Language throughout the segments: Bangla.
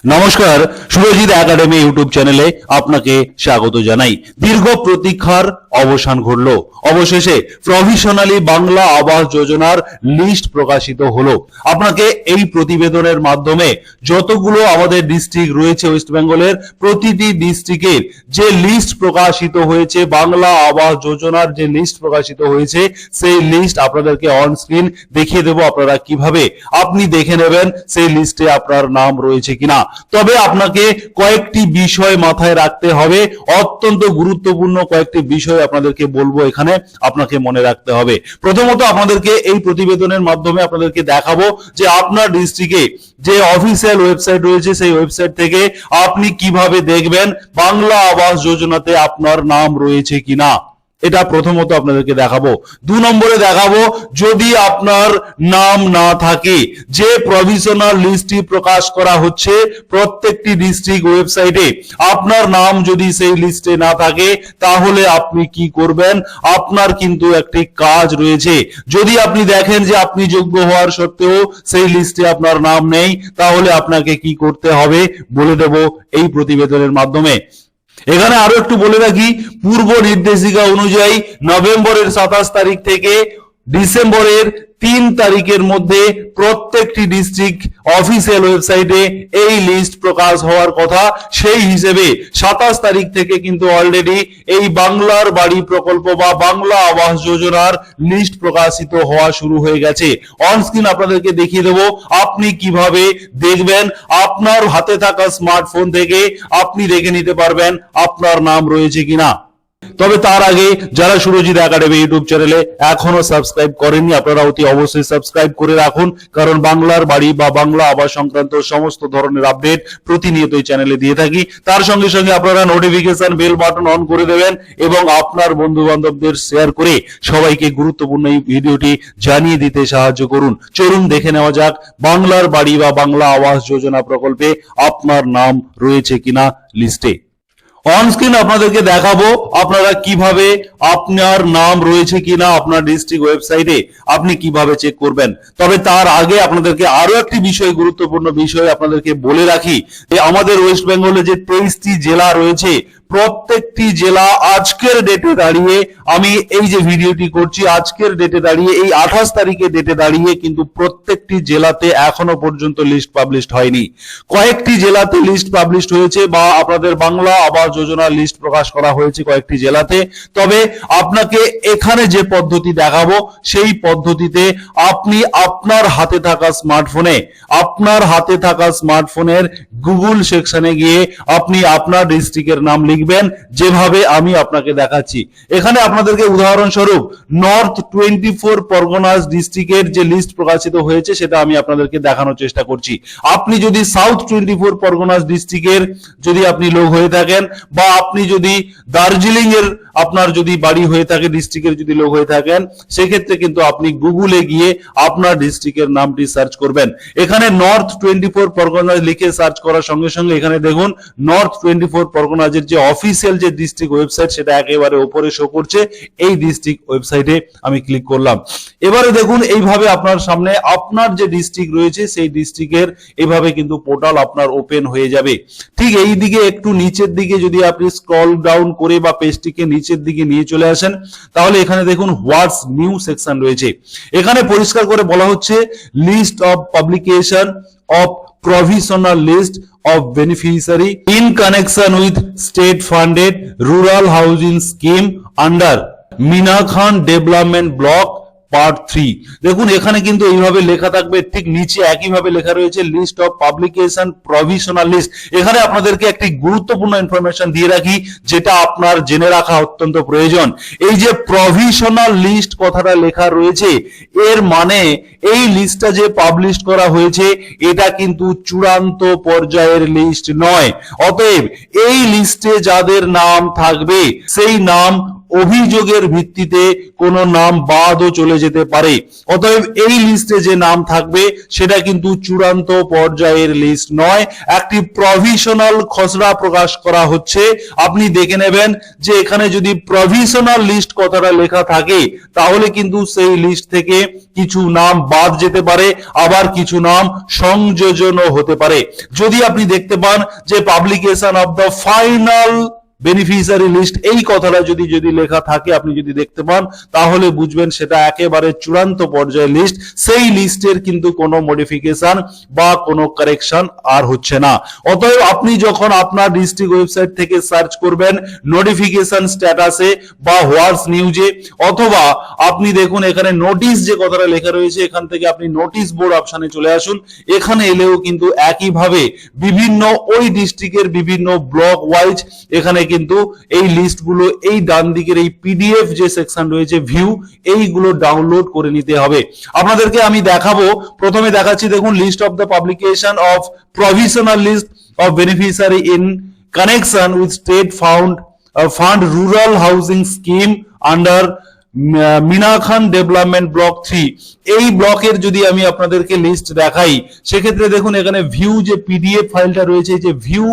নমস্কার, সুরজিৎ একাডেমি ইউটিউব চ্যানেলে আপনাকে স্বাগত জানাই। দীর্ঘ প্রতীক্ষার অবসান ঘটলো। অবশেষে প্রভিশনালি বাংলা আবাস যোজনার লিস্ট প্রকাশিত হলো। আপনাকে এই প্রতিবেদনের মাধ্যমে যতগুলো আমাদের ডিস্ট্রিক্ট রয়েছে ওয়েস্ট বেঙ্গলের, প্রতিটি ডিস্ট্রিক্টের যে লিস্ট প্রকাশিত হয়েছে, বাংলা আবাস যোজনার যে লিস্ট প্রকাশিত হয়েছে, সেই লিস্ট আপনাদেরকে অন স্ক্রিন দেখিয়ে দেবো। আপনারা কিভাবে আপনি দেখে নেবেন সেই লিস্টে আপনার নাম রয়েছে কিনা। তবে আপনাকে কয়েকটি বিষয় মাথায় রাখতে হবে, অত্যন্ত গুরুত্বপূর্ণ কয়েকটি বিষয় আপনাদেরকে বলবো, এখানে আপনাকে মনে রাখতে হবে। প্রথমত আপনাদেরকে এই প্রতিবেদনের মাধ্যমে আপনাদেরকে দেখাবো যে আপনার ডিস্ট্রিক্টে যে অফিসিয়াল ওয়েবসাইট রয়েছে, সেই ওয়েবসাইট থেকে আপনি কিভাবে দেখবেন বাংলা আবাস যোজনাতে আপনার নাম রয়েছে কিনা। এটা প্রথমত আপনাদেরকে দেখাবো। 2 নম্বরে দেখাবো, যদি আপনার নাম না থাকে, যে প্রভিশনাল লিস্টটি প্রকাশ করা হচ্ছে প্রত্যেকটি ডিস্ট্রিক্ট ওয়েবসাইটে, আপনার নাম যদি সেই লিস্টে না থাকে, তাহলে আপনি কি করবেন? আপনার কিন্তু একটি কাজ রয়েছে। যদি আপনি দেখেন যে আপনি যোগ্য হওয়ার সত্ত্বেও সেই লিস্টে আপনার নাম নেই, তাহলে আপনাকে কি করতে হবে বলে দেব এই প্রতিবেদনের মাধ্যমে। এখানে আরো একটু বলে রাখি, পূর্ব নির্দেশিকা অনুযায়ী নভেম্বরের 27 তারিখ থেকে ডিসেম্বরের 3 তারিখের মধ্যে প্রত্যেকটি ডিস্ট্রিক্ট অফিসিয়াল ওয়েবসাইটে এই লিস্ট প্রকাশ হওয়ার কথা। সেই হিসেবে 27 তারিখ থেকে কিন্তু অলরেডি এই বাংলার বাড়ি প্রকল্প বা বাংলা আবাস যোজনার লিস্ট প্রকাশিত হওয়া শুরু হয়ে গেছে। অন স্ক্রিন আপনাদেরকে দেখিয়ে দেবো আপনি কিভাবে দেখবেন। আপনার হাতে থাকা স্মার্টফোন থেকে আপনি দেখে নিতে পারবেন আপনার নাম রয়েছে কিনা। তবে তার আগে যারা সুরজিৎ একাডেমি ইউটিউব চ্যানেলে এখনো সাবস্ক্রাইব করেননি, আপনারা অতি অবশ্যই সাবস্ক্রাইব করে রাখুন, কারণ বাংলার বাড়ি বা বাংলা আবাস সংক্রান্ত সমস্ত ধরনের আপডেট প্রতিনিয়ত এই চ্যানেলে দিয়ে থাকি। তার সঙ্গে সঙ্গে আপনারা নোটিফিকেশন বেল বাটন অন করে দেবেন এবং আপনার বন্ধু বান্ধবদের শেয়ার করে সবাইকে গুরুত্বপূর্ণ এই ভিডিওটি জানিয়ে দিতে সাহায্য করুন। চলুন দেখে নেওয়া যাক বাংলার বাড়ি বা বাংলা আবাস যোজনা প্রকল্পে আপনার নাম রয়েছে কিনা লিস্টে। অন স্ক্রিন আপনাদেরকে দেখাবো আপনারা কিভাবে আপনার নাম রয়েছে কিনা আপনার ডিস্ট্রিক্ট ওয়েবসাইটে আপনি কিভাবে চেক করবেন। তবে তার আগে আপনাদেরকে আরো একটি বিষয়, গুরুত্বপূর্ণ বিষয় আপনাদেরকে বলে রাখি, আমাদের ওয়েস্ট বেঙ্গলে যে 23টি জেলা রয়েছে, প্রত্যেকটি জেলা আজকের ডেটে দাঁড়িয়ে, আমি এই যে ভিডিওটি করছি আজকের ডেটে দাঁড়িয়ে, এই 28 তারিখের ডেটে দাঁড়িয়ে কিন্তু প্রত্যেকটি জেলাতে এখনো পর্যন্ত লিস্ট পাবলিশড হয়নি। কয়েকটি জেলাতে লিস্ট পাবলিশড হয়েছে বা আপনাদের বাংলা আবাস যোজনার লিস্ট প্রকাশ করা হয়েছে কয়েকটি জেলাতে। তবে আপনাকে এখানে যে পদ্ধতি দেখাবো, সেই পদ্ধতিতে আপনি আপনার হাতে থাকা স্মার্টফোনের গুগল সেকশনে গিয়ে আপনি আপনার ডিস্ট্রিক্টের নাম লিখবেন, যেভাবে আমি আপনাকে দেখাচ্ছি। এখানে আপনাদেরকে উদাহরণস্বরূপ নর্থ 24 পরগনাস ডিস্ট্রিক্টের যে লিস্ট প্রকাশিত হয়েছে সেটা আমি আপনাদেরকে দেখানোর চেষ্টা করছি। আপনি যদি সাউথ 24 পরগনাস ডিস্ট্রিক্টের যদি আপনি লোক হয়ে থাকেন, বা আপনি যদি দার্জিলিং এর আপনার যদি বাড়ি হয়ে থাকে, ডিস্ট্রিক্টের যদি লোক হয়ে থাকেন, সেক্ষেত্রে কিন্তু আপনি গুগলে গিয়ে আপনার ডিস্ট্রিক্টের নামটি সার্চ করবেন। এখানে নর্থ 24 পরগনাস লিখে সার্চ করার সঙ্গে সঙ্গে এখানে দেখুন নর্থ 24 পরগনাসের যে অফিসিয়াল যে ডিস্ট্রিক্ট ওয়েবসাইট সেটা একেবারে উপরে শো করছে। এই ডিস্ট্রিক্ট ওয়েবসাইটে আমি ক্লিক করলাম। এবারে দেখুন এইভাবে আপনার সামনে আপনার যে ডিস্ট্রিক্ট রয়েছে সেই ডিস্ট্রিক্টের এইভাবে কিন্তু পোর্টাল আপনার ওপেন হয়ে যাবে। ঠিক এই দিকে একটু নিচের দিকে যদি আপনি স্ক্রল ডাউন করে বা পেজটিকে নিচের দিকে নিয়ে চলে আসেন, তাহলে এখানে দেখুন হোয়াটস নিউ সেকশন রয়েছে। এখানে পরিষ্কার করে বলা হচ্ছে list of publication of provisional list of beneficiary in connection with state funded rural housing scheme under Minakhan Development Block part 3। দেখুন এখানে কিন্তু এইভাবে লেখা থাকবে, ঠিক নিচে একইভাবে লেখা রয়েছে list of publication provisional list. এখানে আপনাদেরকে একটি গুরুত্বপূর্ণ ইনফরমেশন দিয়ে রাখি, যেটা আপনার জেনে রাখা অত্যন্ত প্রয়োজন। এই যে প্রভিশনাল লিস্ট কথাটা লেখা রয়েছে, এর মানে এই লিস্টটা যে পাবলিশ করা হয়েছে এটা কিন্তু চূড়ান্ত পর্যায়ের লিস্ট নয়। অতএব এই লিস্টে যাদের নাম থাকবে সেই নাম অভিযোগের ভিত্তিতে কোনো নাম বাদও চলে যেতে পারে। অতএব এই লিস্টে যে নাম থাকবে সেটা কিন্তু চূড়ান্ত পর্যায়ের লিস্ট নয়, একটি প্রভিশনাল খসড়া প্রকাশ করা হচ্ছে। আপনি দেখে নেবেন যে এখানে যদি প্রভিশনাল লিস্ট কথাটা লেখা থাকে তাহলে কিন্তু সেই লিস্ট থেকে কিছু নাম বাদ যেতে পারে, আবার কিছু নাম সংযোজনও হতে পারে। যদি আপনি দেখতে পান যে publication of the final beneficiary list এই কথাটা যদি লেখা থাকে, আপনি যদি দেখতে পান তাহলে বুঝবেন সেটা একেবারে চূড়ান্ত পর্যায়ের লিস্ট। সেই লিস্টের কিন্তু কোনো মডিফিকেশন বা কোনো কারেকশন আর হচ্ছে না। অতএব আপনি যখন আপনার ডিস্ট্রিক্ট ওয়েবসাইট থেকে সার্চ করবেন নোটিফিকেশন স্ট্যাটাসে বা হোয়াটস নিউজে, অথবা আপনি দেখুন এখানে নোটিশ যে কথাটা লেখা রয়েছে এখান থেকে আপনি নোটিশ বোর্ড অপশনে চলে আসুন। এখানে এলেও কিন্তু একইভাবে বিভিন্ন ওই ডিস্ট্রিক্টের বিভিন্ন ব্লক ওয়াইজ এখানে কিন্তু এই লিস্টগুলো এই ডান দিকের এই পিডিএফ যে সেকশন রয়েছে ভিউ, এইগুলো ডাউনলোড করে নিতে হবে। আপনাদেরকে আমি দেখাবো, প্রথমে দেখাচ্ছি দেখুন list of the publication of provisional list of beneficiary in connection with state fund rural housing scheme under Minakhan development block 3। এই ব্লকের যদি আমি আপনাদেরকে লিস্ট দেখাই সেক্ষেত্রে দেখুন এখানে ভিউ যে পিডিএফ ফাইলটা রয়েছে, যে ভিউ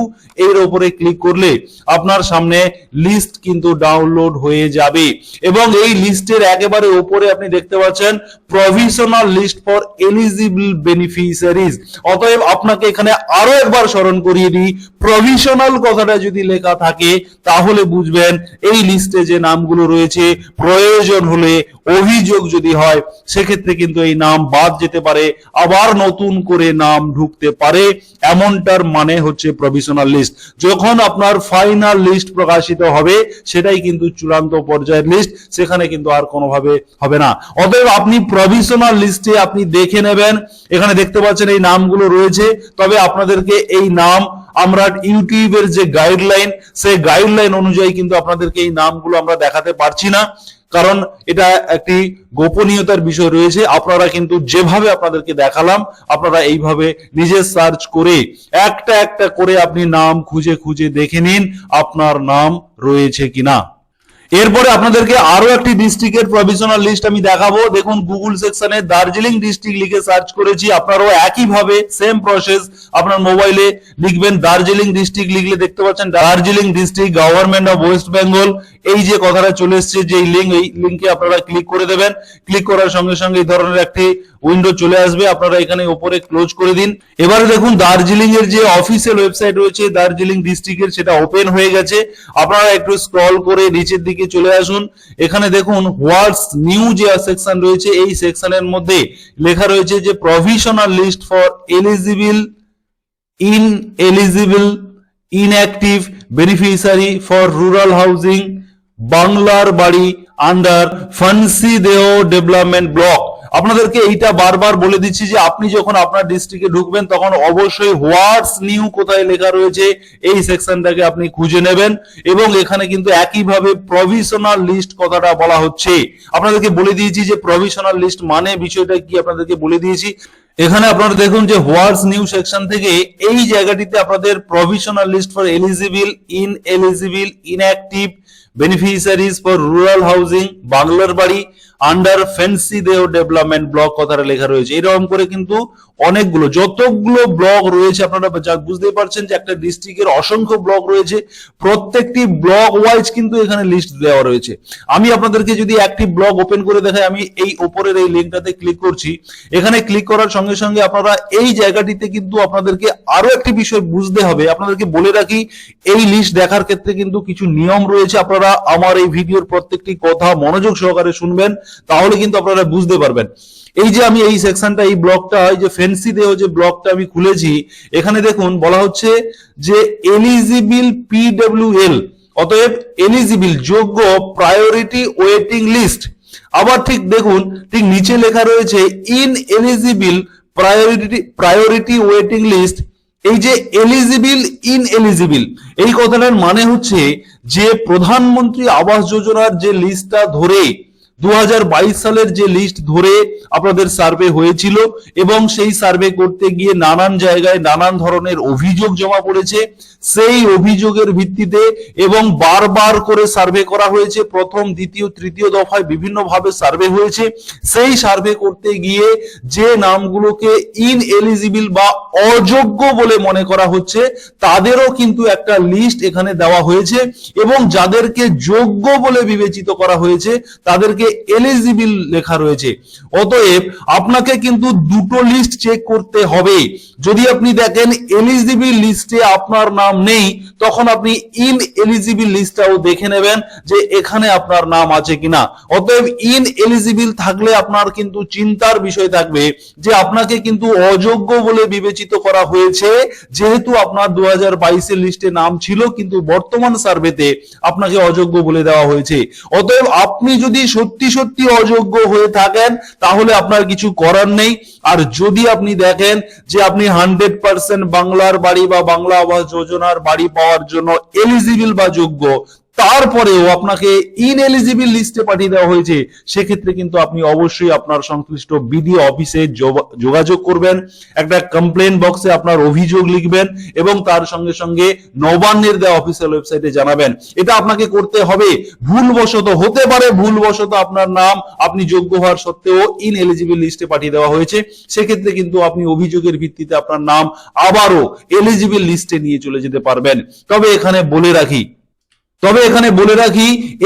এর উপরে ক্লিক করলে আপনার সামনে লিস্ট কিন্তু ডাউনলোড হয়ে যাবে এবং এই লিস্টের একেবারে উপরে আপনি দেখতে পাচ্ছেন provisional list for eligible beneficiaries. অতএব আপনাকে এখানে আরো একবার স্মরণ করিয়ে দিই, প্রভিশনাল কথাটা যদি লেখা থাকে তাহলে বুঝবেন এই লিস্টে যে নামগুলো রয়েছে প্রয়োজন হলে অভিযোগ যদি হয় সেক্ষেত্রে কিন্তু এই নাম বাদ যেতে পারে, আবার নতুন করে নাম ঢুকতে পারে। এমনটার মানে হচ্ছে প্রভিশনাল লিস্ট। যখন আপনার ফাইনাল লিস্ট প্রকাশিত হবে সেটাই কিন্তু চূড়ান্ত পর্যায়ের লিস্ট, সেখানে কিন্তু আর কোনোভাবে হবে না। অতএব আপনি প্রভিশনাল লিস্টে আপনি দেখে নেবেন, এখানে দেখতে পাচ্ছেন এই নামগুলো রয়েছে। তবে আপনাদেরকে এই নাম আমরা ইউটিউবের যে গাইডলাইন সেই গাইডলাইন অনুযায়ী কিন্তু আপনাদেরকে এই নামগুলো আমরা দেখাতে পারছি না, কারণ এটা একটি গোপনীয়তার বিষয় রয়েছে। আপনারা কিন্তু যেভাবে আপনাদেরকে দেখালাম আপনারা এইভাবে নিজে সার্চ করে একটা একটা করে আপনি নাম খুঁজে খুঁজে দেখে নিন আপনার নাম রয়েছে কিনা। এরপরে আপনাদেরকে আরো একটি ডিস্ট্রিক্টের প্রভিশনাল লিস্ট আমি দেখাবো। দেখুন গুগল সেকশনে দার্জিলিং ডিস্ট্রিক্ট লিখে সার্চ করেছি, আপনারাও একইভাবে সেম প্রসেস আপনার মোবাইলে লিখবেন। দার্জিলিং ডিস্ট্রিক্ট লিখলে দেখতে পাচ্ছেন Darjeeling district government of West Bengal, এই যে কথাটা চলে এসছে যে লিঙ্ক, এই লিঙ্কে আপনারা ক্লিক করে দেবেন। ক্লিক করার সঙ্গে সঙ্গে এই ধরনের একটি উইন্ডো চলে আসবে, আপনারা এখানে উপরে ক্লোজ করে দিন। এবারে দেখুন দার্জিলিং এর যে অফিসিয়াল ওয়েবসাইট রয়েছে দার্জিলিং ডিস্ট্রিক্টের সেটা ওপেন হয়ে গেছে। আপনারা একটু স্ক্রল করে নিচের দিকে চলে আসুন, এখানে দেখুন হোয়াটস নিউ যে সেকশন রয়েছে এই সেকশনের মধ্যে লেখা রয়েছে যে provisional list for eligible inactive beneficiary for rural housing বাংলার বাড়ি আন্ডার ফান্সিদেও ডেভেলপমেন্ট ব্লক। আপনাদেরকে এইটা বারবার বলে দিচ্ছি যে আপনি যখন আপনার ডিস্ট্রিক্টে ঢুকবেন তখন অবশ্যই হোয়াটস নিউ কোথায় লেখা রয়েছে এই সেকশনটাকে আপনি খুঁজে নেবেন এবং এখানে কিন্তু একইভাবে প্রভিশনাল লিস্ট কথাটা বলা হচ্ছে। আপনাদেরকে বলে দিয়েছি যে প্রভিশনাল লিস্ট মানে বিষয়টা কি আপনাদেরকে বলে দিয়েছি। এখানে আপনারা দেখুন যে হোয়াটস নিউ সেকশন থেকে এই জায়গাটিতে আপনাদের provisional list for eligible inactive beneficiaries for rural housing বাংলার বাড়ি আন্ডার ফেন্সিদেও ডেভেলপমেন্ট ব্লক কথাটা লেখা রয়েছে। এরকম করে কিন্তু অনেকগুলো যতগুলো ব্লক রয়েছে আপনারা বুঝতেই পারছেন যে একটা ডিস্ট্রিক্টের অসংখ্য ব্লক রয়েছে, প্রত্যেকটি ব্লক ওয়াইজ কিন্তু এখানে লিস্ট দেওয়া রয়েছে। আমি আপনাদেরকে যদি একটি ব্লক ওপেন করে দেখাই, আমি এই উপরের এই লিঙ্কটাতে ক্লিক করছি, এখানে ক্লিক করার সঙ্গে সঙ্গে আপনারা এই জায়গাটিতে কিন্তু আপনাদেরকে আরো একটি বিষয় বুঝতে হবে। আপনাদেরকে বলে রাখি এই লিস্ট দেখার ক্ষেত্রে কিন্তু কিছু নিয়ম রয়েছে, আপনারা আমার এই ভিডিওর প্রত্যেকটি কথা মনোযোগ সহকারে শুনবেন, তাহলে কিন্তু আপনারা বুঝতে পারবেন। এই যে আমি এই সেকশনটা এই ব্লকটা এই যে ফেন্সিদেও যে ব্লকটা আমি খুলেছি, এখানে দেখুন বলা হচ্ছে যে এলিজিবল পিডব্লিউএল, অতএব এলিজিবল যোগ্য প্রায়োরিটি ওয়েটিং লিস্ট। আবার ঠিক দেখুন ঠিক নিচে লেখা রয়েছে in eligible priority waiting list. এই যে এলিজিবল ইনএলিজিবল এই কথাটার মানে হচ্ছে যে প্রধানমন্ত্রী আবাস যোজনার যে লিস্টটা ধরে 2022 সালের যে লিস্ট ধরে আপনাদের সার্ভে হয়েছিল এবং সেই সার্ভে করতে গিয়ে নানান জায়গায় নানান ধরনের অভিযোগ জমা পড়েছে, সেই অভিযোগের ভিত্তিতে এবং বারবার করে সার্ভে করা হয়েছে, প্রথম দ্বিতীয় তৃতীয় দফায় বিভিন্ন ভাবে সার্ভে হয়েছে। সেই সার্ভে করতে গিয়ে যে নামগুলোকে ইনএলিজিবল বা অযোগ্য বলে মনে করা হচ্ছে তাদেরও কিন্তু একটা লিস্ট এখানে দেওয়া হয়েছে এবং যাদেরকে যোগ্য বলে বিবেচিত করা হয়েছে তাদেরকে এলিজিবল লেখা রয়েছে। অতএব আপনাকে কিন্তু দুটো লিস্ট চেক করতে হবে। যদি আপনি দেখেন এলিজিবল লিস্টে আপনার নাম নেই, তখন আপনি ইনএলিজিবল লিস্টটাও দেখে নেবেন যে এখানে আপনার নাম আছে কিনা। অতএব ইনএলিজিবল থাকলে আপনার কিন্তু চিন্তার বিষয় থাকবে যে আপনাকে কিন্তু অযোগ্য বলে বিবেচিত করা হয়েছে, যেহেতু আপনার 2022 এর লিস্টে নাম ছিল কিন্তু বর্তমান সার্ভেতে আপনাকে অযোগ্য বলে দেওয়া হয়েছে। অতএব আপনি যদি সত্যি সত্যি অযোগ্য হয়ে থাকেন তাহলে আপনার কিছু করার নেই। আর যদি আপনি দেখেন যে আপনি 100% বাংলার বাড়ি বা বাংলা আবাস যোজনার বাড়ি পাওয়ার জন্য এলিজিবল বা যোগ্য, তারপরেও আপনাকে ইনএলিজিবল লিস্টে পাঠিয়ে দেওয়া হয়েছে, সেক্ষেত্রে কিন্তু আপনি অবশ্যই আপনার সংশ্লিষ্ট বিডিও অফিসে যোগাযোগ করবেন, একটা কমপ্লেন বক্সে আপনার অভিযোগ লিখবেন এবং তার সঙ্গে সঙ্গে নবান্নের দেওয়া অফিসিয়াল ওয়েবসাইটে জানাবেন। এটা আপনাকে করতে হবে। ভুলবশত হতে পারে, ভুলবশত আপনার নাম আপনি যোগ্য হওয়ার সত্ত্বেও ইনএলিজিবল লিস্টে পাঠিয়ে দেওয়া হয়েছে, সেক্ষেত্রে কিন্তু আপনি অভিযোগের ভিত্তিতে আপনার নাম আবারও এলিজিবল লিস্টে নিয়ে চলে যেতে পারবেন। তবে এখানে বলে রাখি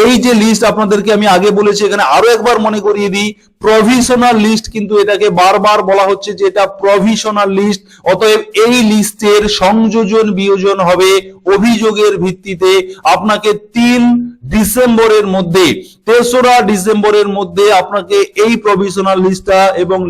এই যে লিস্ট আপনাদেরকে আমি আগে বলেছি, এখানে আরো একবার মনে করিয়ে দিই, প্রভিশনাল লিস্ট, কিন্তু এটাকে বারবার বলা হচ্ছে যে এটা প্রভিশনাল লিস্ট। অতএব এই লিস্টের সংযোজন বিয়োজন হবে অভিযোগের ভিত্তিতে। আপনাকে 3 ডিসেম্বরের মধ্যে, 3রা ডিসেম্বরের মধ্যে আপনাকে এই প্রভিশনাল লিস্টটা এবং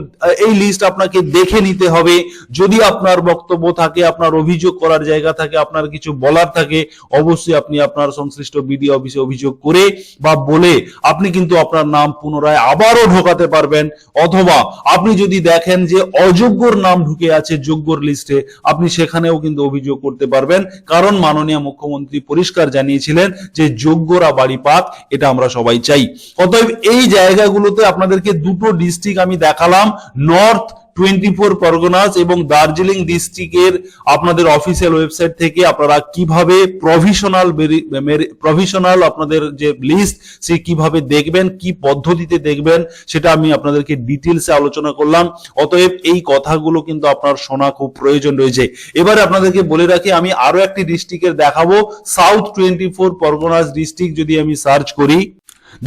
এই লিস্ট আপনাকে দেখে নিতে হবে। যদি আপনার বক্তব্য থাকে, আপনার অভিযোগ করার জায়গা থাকে, আপনার কিছু বলার থাকে, অবশ্যই আপনি আপনার সংশ্লিষ্ট বিডিও অফিসে অভিযোগ করে বা বলে আপনি কিন্তু আপনার নাম পুনরায় আবারও ঢোকাতে পারবেন। অথবা আপনি যদি দেখেন যে অযোগ্যর নাম ঢুকে আছে যোগ্যর লিস্টে, আপনি সেখানেও কিন্তু অভিযোগ করতে পারবেন, কারণ মাননীয় মুখ্যমন্ত্রী পরিষ্কার জানিয়েছিলেন যে যোগ্যরা বাড়ি পাক, এটা আমরা সবাই চাই। অতএব এই জায়গাগুলোতে আপনাদেরকে দুটো ডিস্ট্রিক্ট আমি দেখালাম, নর্থ 24 পরগনাস এবং দার্জিলিং ডিস্ট্রিক্টের আপনাদের অফিসিয়াল ওয়েবসাইট থেকে আপনারা কিভাবে প্রভিশনাল আপনাদের যে লিস্ট সে কিভাবে দেখবেন, কি পদ্ধতিতে দেখবেন, সেটা আমি আপনাদেরকে ডিটেইলসে আলোচনা করলাম। অতএব এই কথাগুলো কিন্তু আপনার শোনা খুব প্রয়োজন রয়েছে। এবারে আপনাদেরকে বলে রাখি, আমি আরো একটি ডিস্ট্রিক্টের দেখাবো, সাউথ 24 পরগনাস ডিস্ট্রিক্ট। যদি আমি সার্চ করি,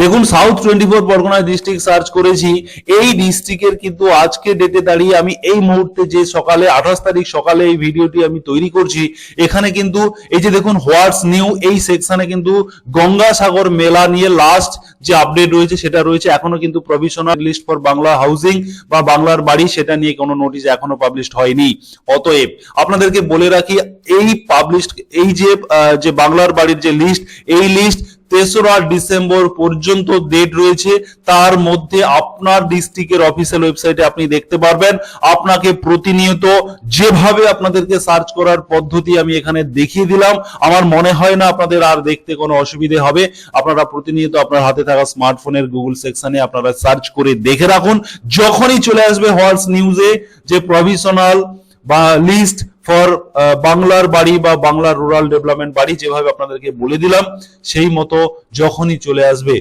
দেখুন সাউথ 24 পরগনা ডিস্ট্রিক্ট সার্চ করেছি, এই ডিস্ট্রিক্টের কিন্তু আজকে ডেটে দাঁড়িয়ে আমি এই মুহূর্তে যে সকালে 28 তারিখ সকালে এই ভিডিওটি আমি তৈরি করছি, এখানে কিন্তু এই যে দেখুন হোয়াটস নিউ, এই সেকশনে কিন্তু গঙ্গাসাগর মেলা নিয়ে লাস্ট যে আপডেট রয়েছে সেটা রয়েছে। এখনো কিন্তু provisional list for Bangla housing বা বাংলার বাড়ি সেটা নিয়ে কোনো নোটিশ এখনো পাবলিশড হয়নি। অতএব আপনাদেরকে বলে রাখি, এই পাবলিশড এই যে বাংলার বাড়ির যে লিস্ট, এই লিস্ট 3রা ডিসেম্বর পর্যন্ত ডেট রয়েছে। তার মধ্যে আপনার ডিস্ট্রিক্টের অফিসিয়াল ওয়েবসাইটে আপনি দেখতে পারবেন। আপনাকে প্রতিনিয়ত যেভাবে আপনাদেরকে সার্চ করার পদ্ধতি আমি এখানে দেখিয়ে দিলাম, আমার মনে হয় না আপনাদের আর দেখতে কোনো অসুবিধে হবে। আপনারা প্রতিনিয়ত আপনার হাতে থাকা স্মার্টফোনের গুগল সেকশনে আপনারা সার্চ করে দেখে রাখুন, যখনই চলে আসবে হোয়াটস নিউজে যে প্রভিশনাল বা লিস্ট ফর বাংলার বাড়ি বা বাংলার রুরাল ডেভেলপমেন্ট বাড়ি, যেভাবে আপনাদেরকে বলে দিলাম সেই মতো যখনই চলে আসবে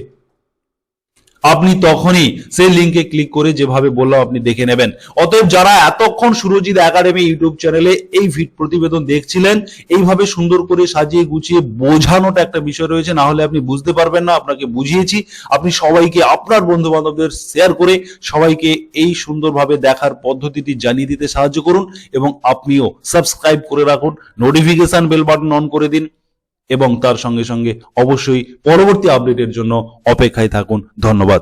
আপনি তখনই সেই লিঙ্কে ক্লিক করে যেভাবে বললাম আপনি দেখে নেবেন। অতএব যারা এতক্ষণ সুরজিৎ একাডেমি ইউটিউব চ্যানেলে এই প্রতিবেদন দেখছিলেন, এইভাবে সুন্দর করে সাজিয়ে গুছিয়ে বোঝানোটা একটা বিষয় রয়েছে, না হলে আপনি বুঝতে পারবেন না। আপনাকে বুঝিয়েছি, আপনি সবাইকে আপনার বন্ধু বান্ধবদের শেয়ার করে সবাইকে এই সুন্দরভাবে দেখার পদ্ধতিটি জানিয়ে দিতে সাহায্য করুন এবং আপনিও সাবস্ক্রাইব করে রাখুন, নোটিফিকেশন বেল বাটন অন করে দিন এবং তার সঙ্গে সঙ্গে অবশ্যই পরবর্তী আপডেটের জন্য অপেক্ষায় থাকুন। ধন্যবাদ।